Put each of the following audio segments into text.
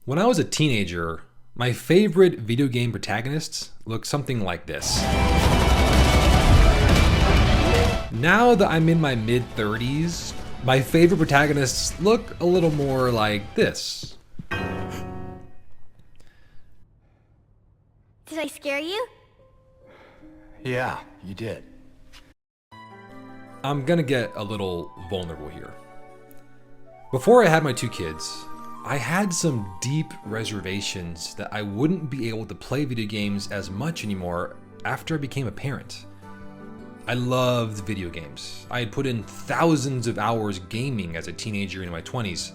When I was a teenager, my favorite video game protagonists looked something like this. Now that I'm in my mid-30s, my favorite protagonists look a little more like this. Did I scare you? Yeah, you did. I'm gonna get a little vulnerable here. Before I had my two kids, I had some deep reservations that I wouldn't be able to play video games as much anymore after I became a parent. I loved video games. I had put in thousands of hours gaming as a teenager in my 20s.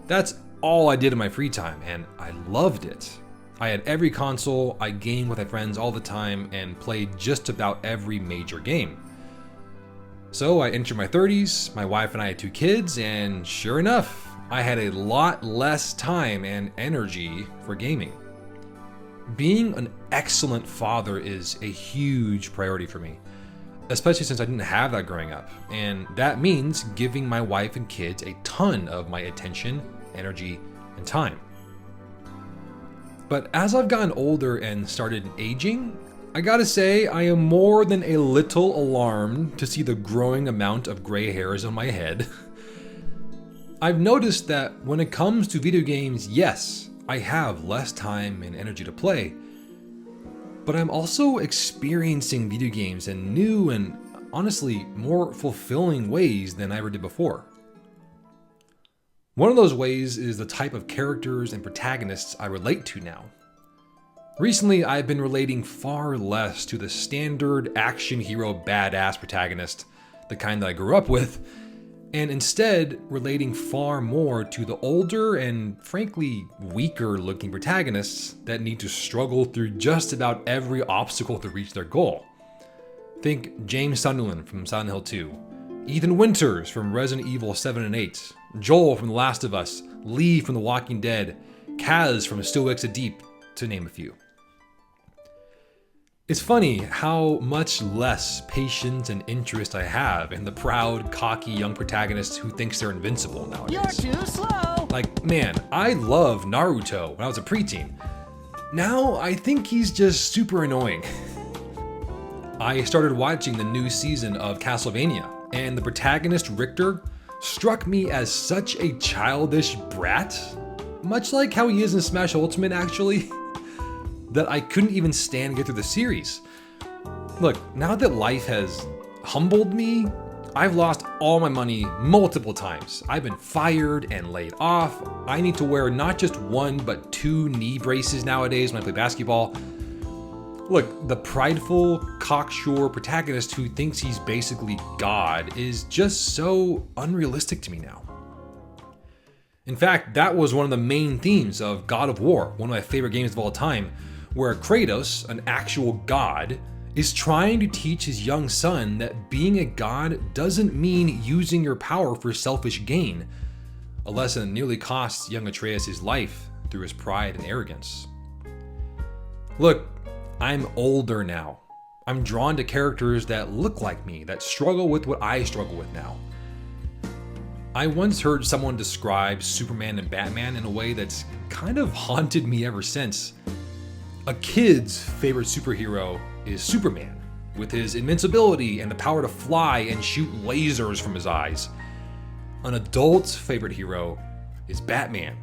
That's all I did in my free time, and I loved it. I had every console, I gamed with my friends all the time, and played just about every major game. So I entered my 30s, my wife and I had two kids, and sure enough, I had a lot less time and energy for gaming. Being an excellent father is a huge priority for me, especially since I didn't have that growing up, and that means giving my wife and kids a ton of my attention, energy, and time. But as I've gotten older and started aging, I gotta say I am more than a little alarmed to see the growing amount of gray hairs on my head. I've noticed that when it comes to video games, yes, I have less time and energy to play, but I'm also experiencing video games in new and honestly more fulfilling ways than I ever did before. One of those ways is the type of characters and protagonists I relate to now. Recently, I've been relating far less to the standard action hero badass protagonist, the kind that I grew up with, and instead relating far more to the older and frankly weaker looking protagonists that need to struggle through just about every obstacle to reach their goal. Think James Sunderland from Silent Hill 2, Ethan Winters from Resident Evil 7 and 8, Joel from The Last of Us, Lee from The Walking Dead, Kaz from Still Wakes Deep, to name a few. It's funny how much less patience and interest I have in the proud, cocky young protagonist who thinks they're invincible nowadays. You're too slow! Like, man, I loved Naruto when I was a preteen. Now I think he's just super annoying. I started watching the new season of Castlevania, and the protagonist Richter struck me as such a childish brat, much like how he is in Smash Ultimate actually, that I couldn't even stand to get through the series. Look, now that life has humbled me, I've lost all my money multiple times. I've been fired and laid off. I need to wear not just one, but two knee braces nowadays when I play basketball. Look, the prideful, cocksure protagonist who thinks he's basically God is just so unrealistic to me now. In fact, that was one of the main themes of God of War, one of my favorite games of all time, where Kratos, an actual god, is trying to teach his young son that being a god doesn't mean using your power for selfish gain, a lesson that nearly costs young Atreus his life through his pride and arrogance. Look, I'm older now. I'm drawn to characters that look like me, that struggle with what I struggle with now. I once heard someone describe Superman and Batman in a way that's kind of haunted me ever since. A kid's favorite superhero is Superman, with his invincibility and the power to fly and shoot lasers from his eyes. An adult's favorite hero is Batman,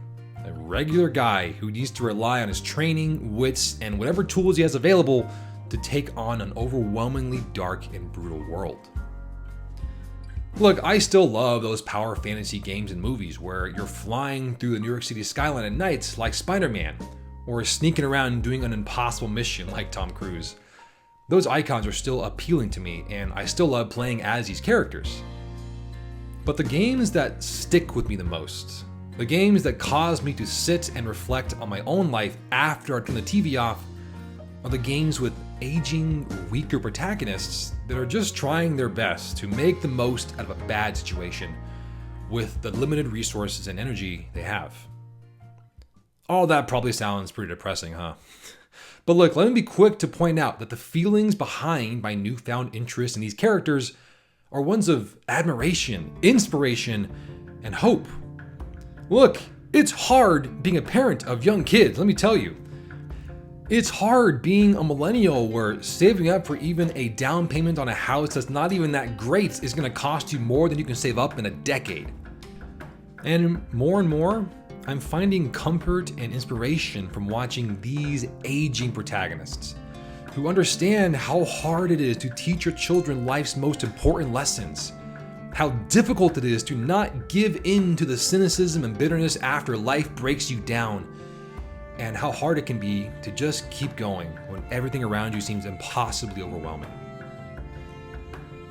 a regular guy who needs to rely on his training, wits, and whatever tools he has available to take on an overwhelmingly dark and brutal world. Look, I still love those power fantasy games and movies where you're flying through the New York City skyline at night like Spider-Man, or sneaking around doing an impossible mission like Tom Cruise. Those icons are still appealing to me, and I still love playing as these characters. But the games that stick with me the most, the games that cause me to sit and reflect on my own life after I turn the TV off, are the games with aging, weaker protagonists that are just trying their best to make the most out of a bad situation with the limited resources and energy they have. All that probably sounds pretty depressing, huh? But look, let me be quick to point out that the feelings behind my newfound interest in these characters are ones of admiration, inspiration, and hope. Look, It's hard being a parent of young kids, let me tell you. It's hard being a millennial where saving up for even a down payment on a house that's not even that great is going to cost you more than you can save up in a decade. And more, I'm finding comfort and inspiration from watching these aging protagonists who understand how hard it is to teach your children life's most important lessons, how difficult it is to not give in to the cynicism and bitterness after life breaks you down, and how hard it can be to just keep going when everything around you seems impossibly overwhelming.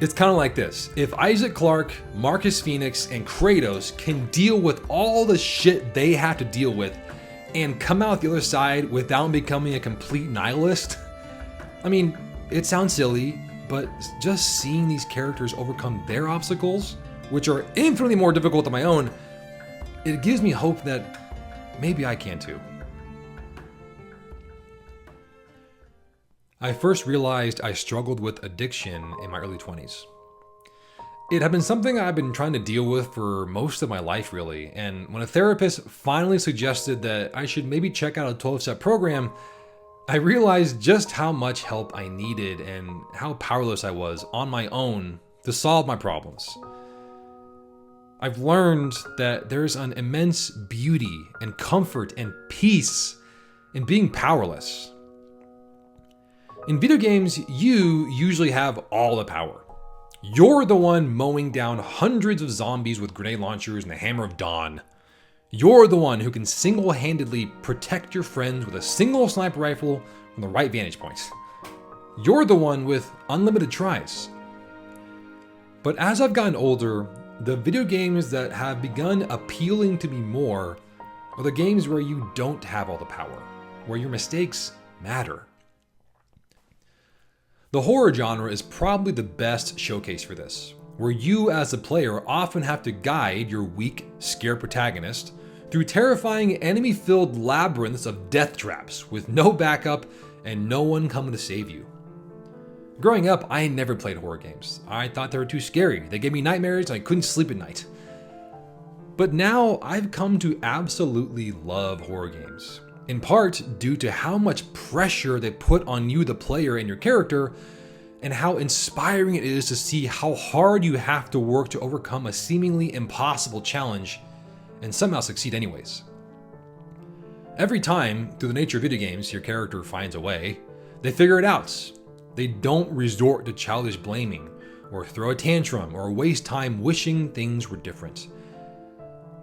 It's kind of like this. If Isaac Clarke, Marcus Phoenix, and Kratos can deal with all the shit they have to deal with and come out the other side without becoming a complete nihilist, I mean, it sounds silly, but just seeing these characters overcome their obstacles, which are infinitely more difficult than my own, it gives me hope that maybe I can too. I first realized I struggled with addiction in my early 20s. It had been something I've been trying to deal with for most of my life, really, and when a therapist finally suggested that I should maybe check out a 12-step program, I realized just how much help I needed and how powerless I was on my own to solve my problems. I've learned that there's an immense beauty and comfort and peace in being powerless. In video games, you usually have all the power. You're the one mowing down hundreds of zombies with grenade launchers and the Hammer of Dawn. You're the one who can single-handedly protect your friends with a single sniper rifle from the right vantage points. You're the one with unlimited tries. But as I've gotten older, the video games that have begun appealing to me more are the games where you don't have all the power, where your mistakes matter. The horror genre is probably the best showcase for this, where you as a player often have to guide your weak, scared protagonist through terrifying enemy-filled labyrinths of death traps with no backup and no one coming to save you. Growing up, I never played horror games. I thought they were too scary. They gave me nightmares and I couldn't sleep at night. But now I've come to absolutely love horror games. In part due to how much pressure they put on you, the player, and your character, and how inspiring it is to see how hard you have to work to overcome a seemingly impossible challenge and somehow succeed anyways. Every time, through the nature of video games, your character finds a way, they figure it out. They don't resort to childish blaming, or throw a tantrum, or waste time wishing things were different.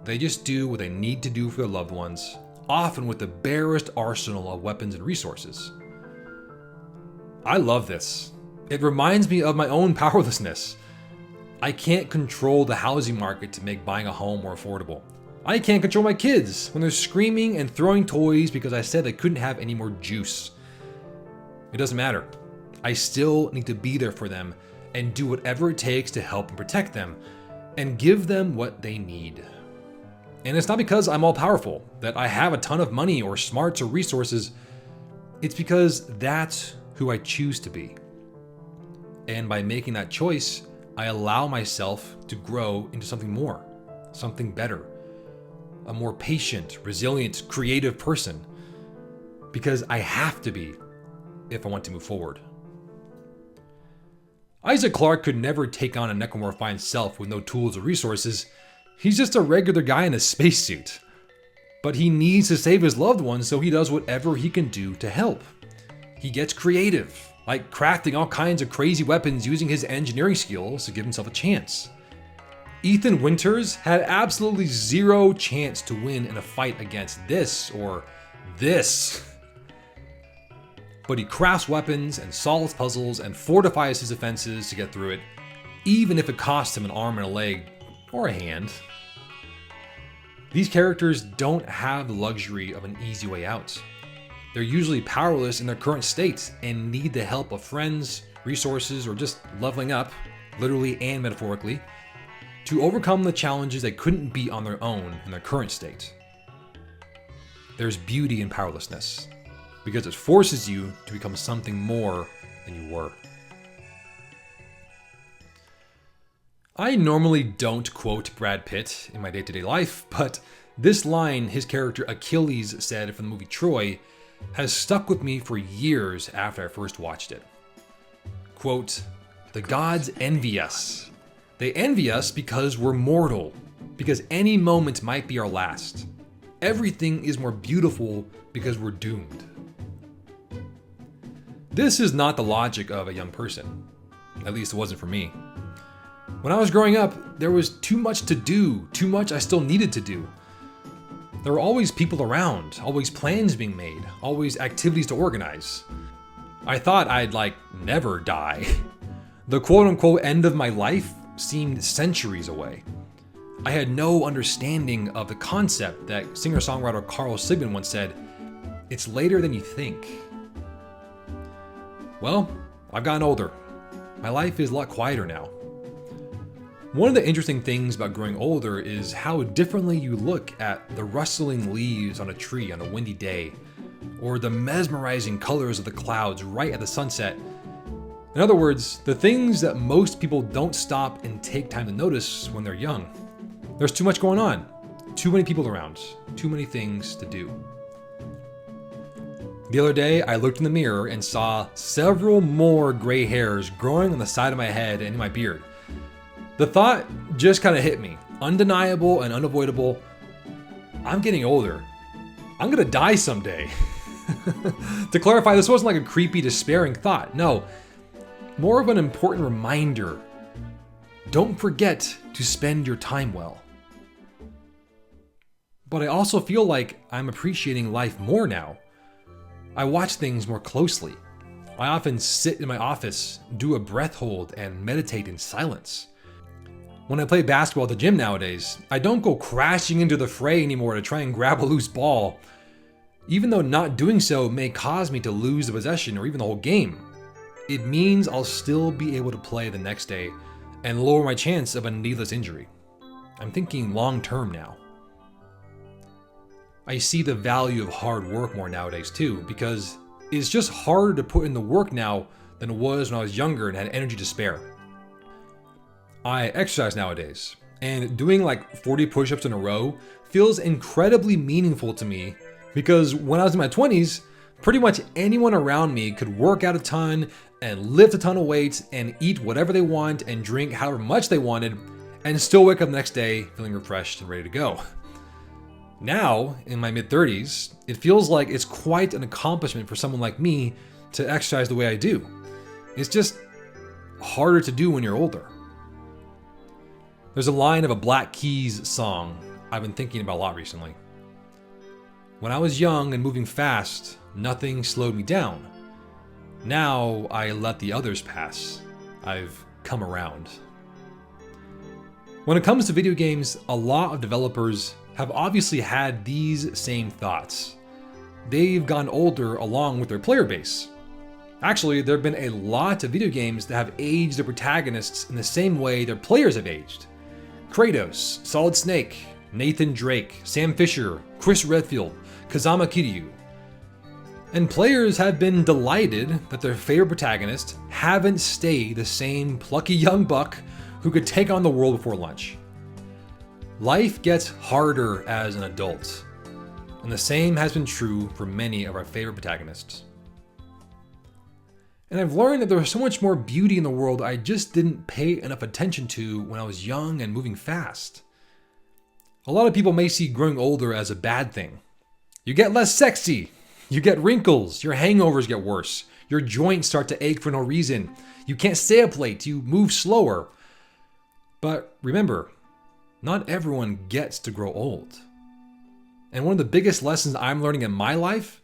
They just do what they need to do for their loved ones, often with the barest arsenal of weapons and resources. I love this. It reminds me of my own powerlessness. I can't control the housing market to make buying a home more affordable. I can't control my kids when they're screaming and throwing toys because I said they couldn't have any more juice. It doesn't matter. I still need to be there for them and do whatever it takes to help and protect them and give them what they need. And it's not because I'm all powerful, that I have a ton of money or smarts or resources. It's because that's who I choose to be. And by making that choice, I allow myself to grow into something more, something better, a more patient, resilient, creative person. Because I have to be if I want to move forward. Isaac Clarke could never take on a necromorphine self with no tools or resources. He's just a regular guy in a spacesuit. But he needs to save his loved ones, so he does whatever he can do to help. He gets creative, like crafting all kinds of crazy weapons using his engineering skills to give himself a chance. Ethan Winters had absolutely zero chance to win in a fight against this or this. But he crafts weapons and solves puzzles and fortifies his defenses to get through it, even if it costs him an arm and a leg or a hand. These characters don't have the luxury of an easy way out. They're usually powerless in their current state and need the help of friends, resources, or just leveling up, literally and metaphorically, to overcome the challenges they couldn't beat on their own in their current state. There's beauty in powerlessness, because it forces you to become something more than you were. I normally don't quote Brad Pitt in my day-to-day life, but This line his character Achilles said from the movie Troy has stuck with me for years after I first watched it. Quote, "The gods envy us. They envy us because we're mortal, because any moment might be our last. Everything is more beautiful because we're doomed." This is not the logic of a young person. At least it wasn't for me. When I was growing up, there was too much to do, too much I still needed to do. There were always people around, always plans being made, always activities to organize. I thought I'd never die. The quote-unquote end of my life seemed centuries away. I had no understanding of the concept that singer-songwriter Carl Sigman once said, "It's later than you think." Well, I've gotten older. My life is a lot quieter now. One of the interesting things about growing older is how differently you look at the rustling leaves on a tree on a windy day, or the mesmerizing colors of the clouds right at the sunset. In other words, the things that most people don't stop and take time to notice when they're young. There's too much going on, too many people around, too many things to do. The other day, I looked in the mirror and saw several more gray hairs growing on the side of my head and in my beard. The thought just kind of hit me, undeniable and unavoidable. I'm getting older. I'm gonna die someday. To clarify, this wasn't like a creepy, despairing thought. No, more of an important reminder. Don't forget to spend your time well. But I also feel like I'm appreciating life more now. I watch things more closely. I often sit in my office, do a breath hold, and meditate in silence. When I play basketball at the gym nowadays, I don't go crashing into the fray anymore to try and grab a loose ball. Even though not doing so may cause me to lose the possession or even the whole game, it means I'll still be able to play the next day and lower my chance of a needless injury. I'm thinking long term now. I see the value of hard work more nowadays too, because it's just harder to put in the work now than it was when I was younger and had energy to spare. I exercise nowadays, and doing 40 push-ups in a row feels incredibly meaningful to me, because when I was in my 20s, pretty much anyone around me could work out a ton and lift a ton of weights and eat whatever they want and drink however much they wanted and still wake up the next day feeling refreshed and ready to go. Now, in my mid-30s, it feels like it's quite an accomplishment for someone like me to exercise the way I do. It's just harder to do when you're older. There's a line of a Black Keys song I've been thinking about a lot recently. When I was young and moving fast, nothing slowed me down. Now I let the others pass. I've come around. When it comes to video games, a lot of developers have obviously had these same thoughts. They've gotten older along with their player base. Actually, there have been a lot of video games that have aged their protagonists in the same way their players have aged. Kratos, Solid Snake, Nathan Drake, Sam Fisher, Chris Redfield, Kazama Kiryu. And players have been delighted that their favorite protagonists haven't stayed the same plucky young buck who could take on the world before lunch. Life gets harder as an adult, and the same has been true for many of our favorite protagonists. And I've learned that there's so much more beauty in the world I just didn't pay enough attention to when I was young and moving fast. A lot of people may see growing older as a bad thing. You get less sexy, you get wrinkles, your hangovers get worse, your joints start to ache for no reason, you can't stay up late, you move slower. But remember, not everyone gets to grow old. And one of the biggest lessons I'm learning in my life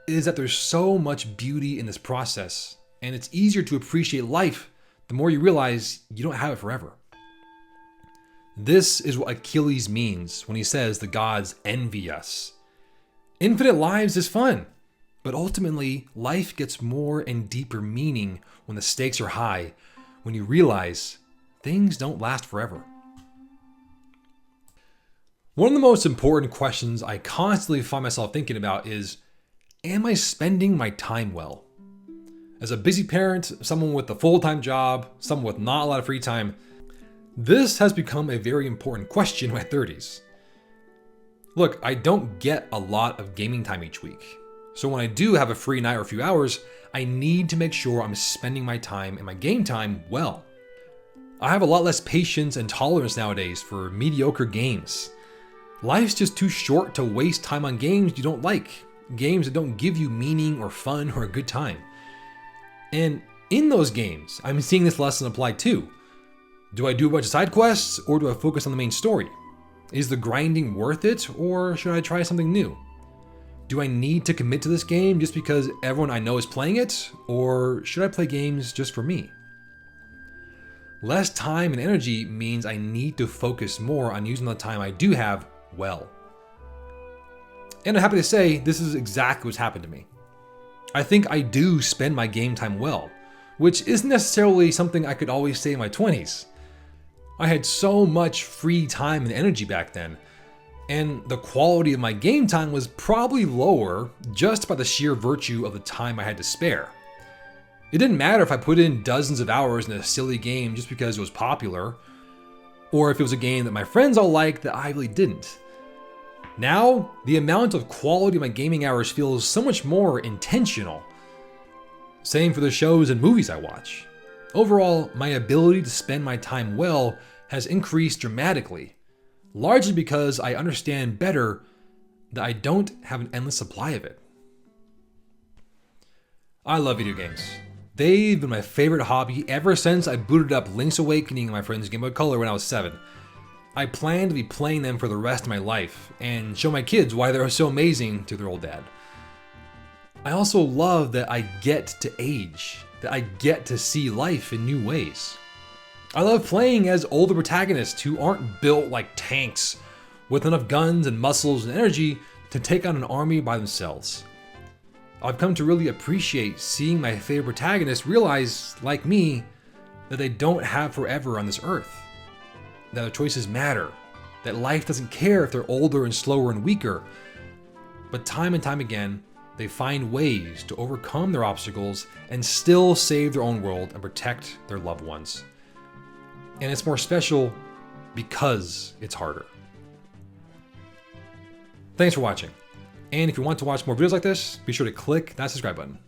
is that there's so much beauty in this process, and it's easier to appreciate life the more you realize you don't have it forever. This is what Achilles means when he says the gods envy us. Infinite lives is fun, but ultimately life gets more and deeper meaning when the stakes are high, when you realize things don't last forever. One of the most important questions I constantly find myself thinking about is, am I spending my time well? As a busy parent, someone with a full-time job, someone with not a lot of free time, this has become a very important question in my 30s. Look, I don't get a lot of gaming time each week. So when I do have a free night or a few hours, I need to make sure I'm spending my time and my game time well. I have a lot less patience and tolerance nowadays for mediocre games. Life's just too short to waste time on games you don't like, games that don't give you meaning or fun or a good time. And in those games, I'm seeing this lesson applied too. Do I do a bunch of side quests or do I focus on the main story? Is the grinding worth it or should I try something new? Do I need to commit to this game just because everyone I know is playing it, or should I play games just for me? Less time and energy means I need to focus more on using the time I do have well. And I'm happy to say this is exactly what's happened to me. I think I do spend my game time well, which isn't necessarily something I could always say in my 20s. I had so much free time and energy back then, and the quality of my game time was probably lower just by the sheer virtue of the time I had to spare. It didn't matter if I put in dozens of hours in a silly game just because it was popular, or if it was a game that my friends all liked that I really didn't. Now, the amount of quality of my gaming hours feels so much more intentional. Same for the shows and movies I watch. Overall, my ability to spend my time well has increased dramatically, largely because I understand better that I don't have an endless supply of it. I love video games. They've been my favorite hobby ever since I booted up Link's Awakening on my friend's Game Boy Color when I was 7. I plan to be playing them for the rest of my life and show my kids why they're so amazing to their old dad. I also love that I get to age, that I get to see life in new ways. I love playing as older protagonists who aren't built like tanks with enough guns and muscles and energy to take on an army by themselves. I've come to really appreciate seeing my favorite protagonists realize, like me, that they don't have forever on this earth, that their choices matter, that life doesn't care if they're older and slower and weaker, but time and time again, they find ways to overcome their obstacles and still save their own world and protect their loved ones. And it's more special because it's harder. Thanks for watching. And if you want to watch more videos like this, be sure to click that subscribe button.